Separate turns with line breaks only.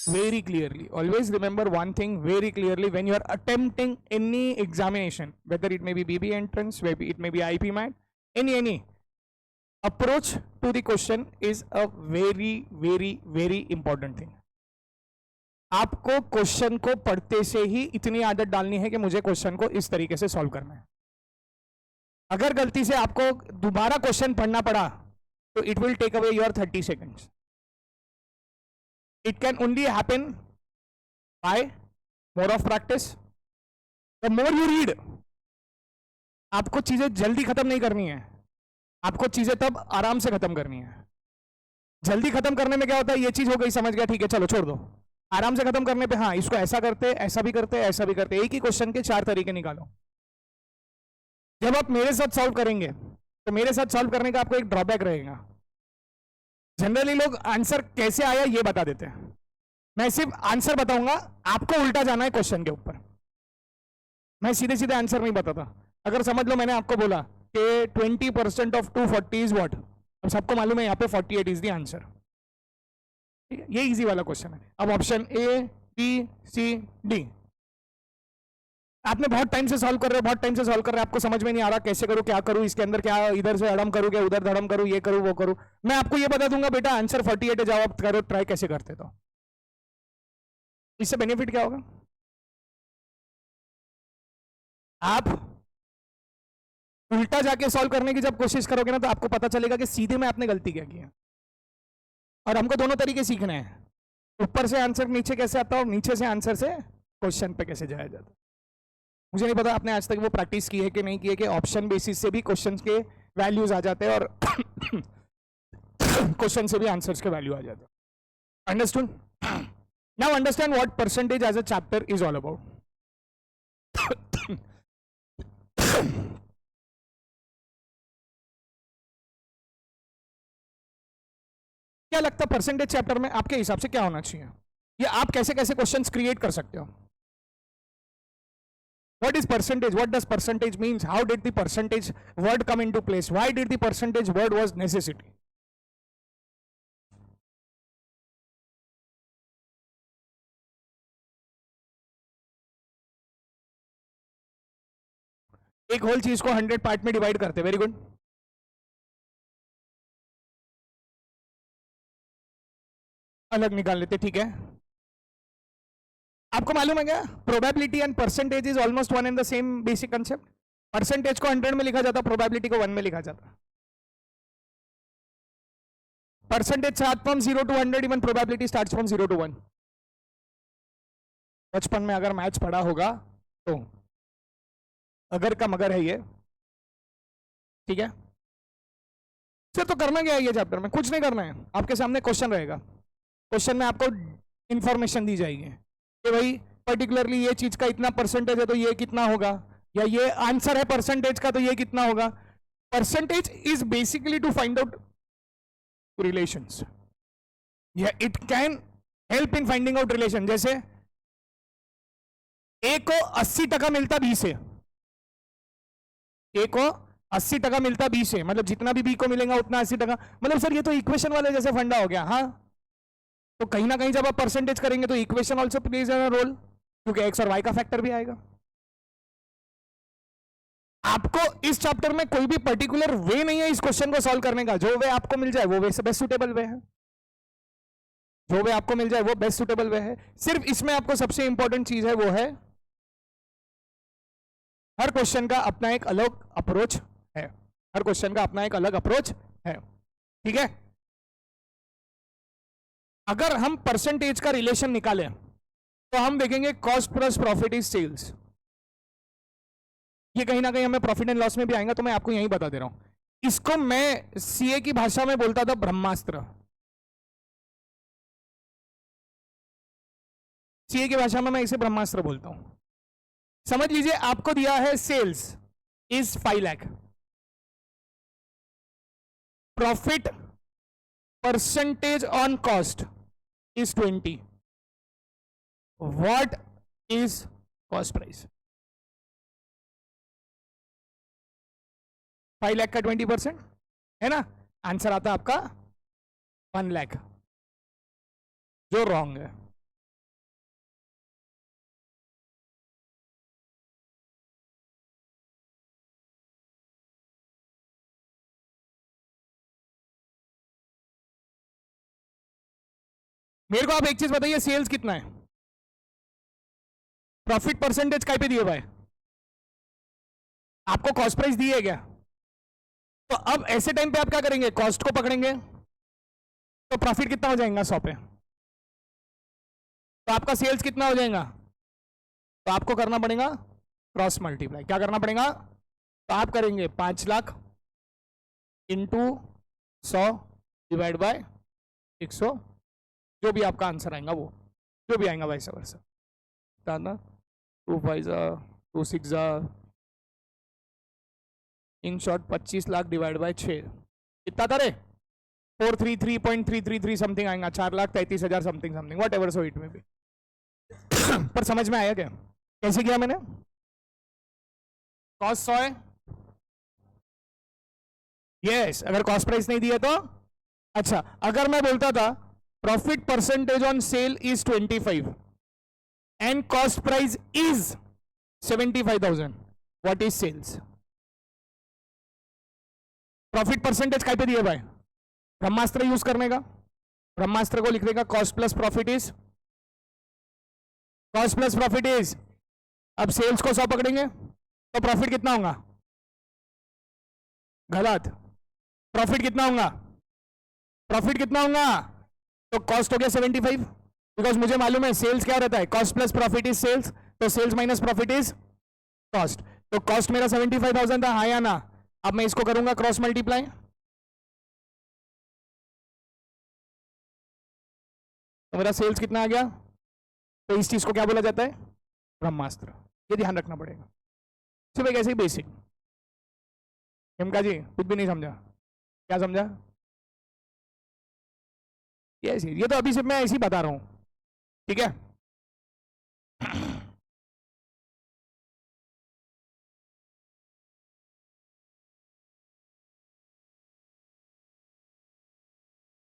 very clearly. Always remember one thing very clearly when you are attempting any examination, whether it may be BB entrance, maybe it may be IP MAT, any approach to the question is a very important thing. आपको question को पढ़ते से ही इतनी आदत डालनी है कि मुझे क्वेश्चन को इस तरीके से सॉल्व करना है. अगर गलती से आपको दोबारा क्वेश्चन पढ़ना पड़ा तो it will take away your 30 seconds. It can only happen by more of practice. The more you read, आपको चीजें जल्दी खत्म नहीं करनी है, आपको चीजें तब आराम से खत्म करनी है. जल्दी खत्म करने में क्या होता है, ये चीज हो गई समझ गया ठीक है चलो छोड़ दो. आराम से खत्म करने पे हाँ इसको ऐसा करते, ऐसा भी करते, ऐसा भी करते. एक ही क्वेश्चन के 4 तरीके निकालो. जब आप मेरे साथ सॉल्व करेंगे तो मेरे साथ सॉल्व करने का आपको एक ड्रॉबैक रहेगा. जनरली लोग आंसर कैसे आया ये बता देते हैं. मैं सिर्फ आंसर बताऊंगा, आपको उल्टा जाना है क्वेश्चन के ऊपर. मैं सीधे सीधे आंसर नहीं बताता. अगर समझ लो मैंने आपको बोला कि 20% ऑफ 240 इज व्हाट, अब सबको मालूम है यहाँ पे 48 इज द आंसर. ये इजी वाला क्वेश्चन है. अब option A B C D आपने बहुत टाइम से सॉल्व कर रहे हो, बहुत टाइम से सॉल्व कर रहे हो, आपको समझ में नहीं आ रहा कैसे करूं, क्या करूं, इसके अंदर क्या इधर से अड़म करूं, क्या उधर धड़म करूं, ये करूं वो करूं. मैं आपको ये बता दूंगा बेटा आंसर 48 है, जवाब करो, ट्राई कैसे करते. तो इससे बेनिफिट क्या होगा, आप उल्टा जाके सॉल्व करने की जब कोशिश करोगे ना तो आपको पता चलेगा कि सीधे में आपने गलती क्या की है. और हमको दोनों तरीके सीखने हैं, ऊपर से आंसर नीचे कैसे आता है और नीचे से आंसर से क्वेश्चन पे कैसे जाया जाता है. मुझे नहीं पता आपने आज तक वो प्रैक्टिस की है कि नहीं की है कि ऑप्शन बेसिस से भी क्वेश्चन के वैल्यूज आ जाते हैं और क्वेश्चन से भी आंसर्स के वैल्यू आ जाते हैं. Understood. Now understand what percentage as a chapter is all about. क्या लगता है परसेंटेज चैप्टर में आपके हिसाब से क्या होना चाहिए, या आप कैसे कैसे क्वेश्चंस क्रिएट कर सकते हो. What is percentage? What does percentage means? How did the percentage word come into place? Why did the percentage word was necessity? एक होल चीज को 100 पार्ट में डिवाइड करते. Very good. अलग निकाल लेते. ठीक है. आपको मालूम है क्या probability and percentage is almost one and the same basic concept. Percentage को 100 में लिखा जाता, प्रोबेबिलिटी को 1 में लिखा जाता. Percentage start from 0 to 100, E one probability starts from 0 to 1. बचपन में अगर मैथ्स पढ़ा होगा तो अगर का मगर है ये. ठीक है. फिर तो करना क्या है ये चैप्टर में, कुछ नहीं करना है. आपके सामने क्वेश्चन रहेगा, क्वेश्चन में आपको इंफॉर्मेशन दी जाएगी कि भाई पर्टिकुलरली ये चीज का इतना परसेंटेज है तो ये कितना होगा, या ये आंसर है परसेंटेज का तो ये कितना होगा. Percentage is basically to find out relations. या it can help in finding out relation. जैसे ए को 80% मिलता बी से, ए को 80% मिलता बी से, मतलब जितना भी बी को मिलेगा उतना 80%. मतलब सर ये तो इक्वेशन वाले जैसे फंडा हो गया. हाँ तो कहीं ना कहीं जब आप परसेंटेज करेंगे तो equation also plays a role, क्योंकि एक्स और वाई का फैक्टर भी आएगा. आपको इस चैप्टर में कोई भी पर्टिकुलर वे नहीं है इस क्वेश्चन को सॉल्व करने का. जो वे आपको मिल जाए वो वे से बेस्ट सुटेबल वे है, जो वे आपको मिल जाए वो बेस्ट सुटेबल वे है. सिर्फ इसमें आपको सबसे इंपॉर्टेंट चीज है वो है हर क्वेश्चन का अपना एक अलग अप्रोच है. हर क्वेश्चन का अपना एक अलग अप्रोच है. ठीक है. अगर हम परसेंटेज का रिलेशन निकालें तो हम देखेंगे cost plus profit is sales. ये कहीं ना कहीं हमें प्रॉफिट एंड लॉस में भी आएगा, तो मैं आपको यही बता दे रहा हूं. इसको मैं सीए की भाषा में बोलता था ब्रह्मास्त्र. सीए की भाषा में मैं इसे ब्रह्मास्त्र बोलता हूं. समझ लीजिए आपको दिया है sales is 5 lakh, profit percentage on cost is 20. What is cost price? 5 lakh का 20% है ना. आंसर आता है आपका 1 लाख, जो रॉन्ग है. मेरे को आप एक चीज बताइए, सेल्स कितना है, प्रॉफिट परसेंटेज काय पे दिए भाई, आपको कॉस्ट प्राइस दी है क्या? तो अब ऐसे टाइम पे आप क्या करेंगे, कॉस्ट को पकड़ेंगे, तो प्रॉफिट कितना हो जाएगा 100 पे, तो आपका सेल्स कितना हो जाएगा, तो आपको करना पड़ेगा क्रॉस मल्टीप्लाई। क्या करना पड़ेगा, तो आप करेंगे 5 लाख इंटू 100 डिवाइड बाय 100, जो भी आपका आंसर आएगा वो, जो भी आएगा वैसा वैसा, 2 5 2 6 in short 25 lakh divide by 6 कितना था रे, 433.333 समथिंग आएगा, 4,33,000 something something, what ever so it में भी। पर समझ में आया क्या, कैसे किया मैंने? कॉस्ट 100 है, यस, अगर कॉस्ट प्राइस नहीं दिया तो अच्छा, अगर मैं बोलता था profit percentage on sale is 25 and cost price is 75,000, what is sales? Profit percentage काय पे दिए भाई, ब्रह्मास्त्र यूज करने का, ब्रह्मास्त्र को लिख देगा cost plus profit is, cost plus profit is, अब सेल्स को 100 पकड़ेंगे तो प्रॉफिट कितना होगा, गलत, प्रॉफिट कितना होगा, प्रॉफिट कितना होगा, तो कॉस्ट हो गया 75, बिकॉज मुझे मालूम है सेल्स क्या रहता है, cost plus profit is sales, तो sales minus profit is cost, तो कॉस्ट मेरा 75,000 था, हाँ या ना? अब मैं इसको करूंगा क्रॉस मल्टीप्लाई, तो मेरा सेल्स कितना आ गया, तो इस चीज को क्या बोला जाता है, ब्रह्मास्त्र, ये ध्यान रखना पड़ेगा। सिर्फ एक ऐसे ही बेसिक, हेमका जी कुछ भी नहीं समझा, क्या समझा? ये तो अभी सिर्फ मैं ऐसे ही बता रहा हूं, ठीक है।